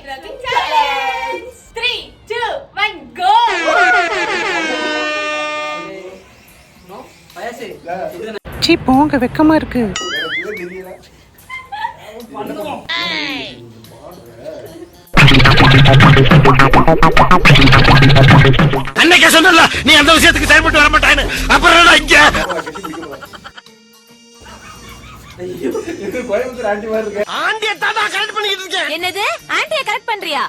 challenge. 3, 2, 1, go. சீ போங்க, வெக்கமா இருக்கு. அன்னைக்கே சொன்னல நீ அந்த விஷயத்துக்கு செயல்பட்டு வர மாட்டான்னு. அப்புறம் என்ன இங்க கோயம்புத்தூர் ஆண்டி மாதிரி இருக்கு. ஆண்டியை தான் கரெக்ட் பண்ணிட்டு இருக்கேன். என்னது ஆண்டியை கரெக்ட் பண்றியா?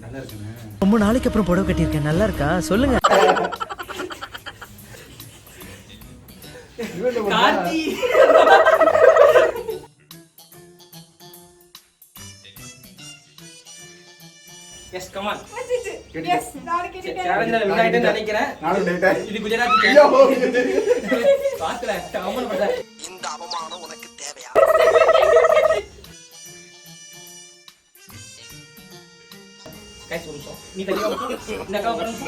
நல்லா இருக்குங்க. ரொம்ப நாளைக்கு அப்புறம் புடவை கட்டியிருக்கேன். நல்லா இருக்கா சொல்லுங்க. Karthi yes come on. Yes நான் கேட்டேன். சேலஞ்சில வின் ஆயிட்டேன்னு நினைக்கிறேன். நானும் டேட்டா. இது குஜராத்தி ஐயோ பாக்கல கமெண்ட் பண்ண. இந்த அவமானம் உனக்கு தேவையா? கைஸ் ஒரு நிமிஷம். நீ தனியா இந்த அக்கா பாருங்க.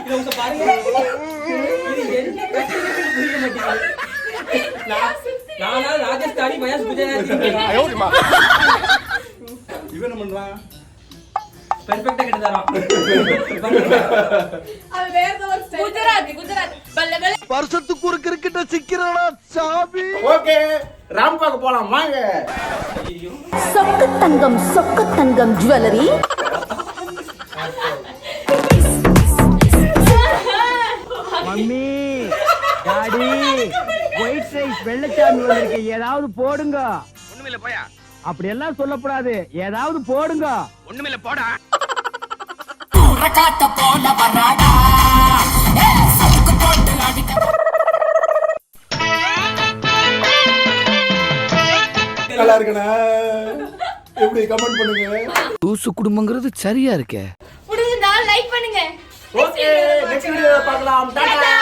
இது உங்க பாருங்க. இது என்ன கஷ்டப்பட்டு புரிய மாட்டேங்குது. நானா ராஜஸ்தானி பயாஸ் குஜராத்தி. இவன் என்ன பண்றான்? பெர்ஃபெக்ட்டா கட்டி தரான். அது வேற ஒரு ஸ்டைல். குஜராத்தி பல்ல பல்ல. வருஷத்துக்கு ஒரு கிரிக்கெட்ட சிக்கிறடா சாமி. ஓகே ராம்பாக்கு போலாம் வாங்க. Chokka Thangam jewellery. Mummy daddy white rice Vellachami வந்திருக்கு, ஏதாவது போடுங்க. ஒண்ணுமில்ல போயா. அப்படி எல்லாம் சொல்லக்கூடாது, ஏதாவது போடுங்க. ஒண்ணுமில்ல போடா. நல்லா இருக்குண்ணா. எப்படி கமெண்ட் பண்ணுங்க. தூசு குடும்பங்கிறது சரியா இருக்கே. முடிஞ்சா லைக் பண்ணுங்க. ஓகே நெக்ஸ்ட் வீடியோல பார்க்கலாம். டாடா.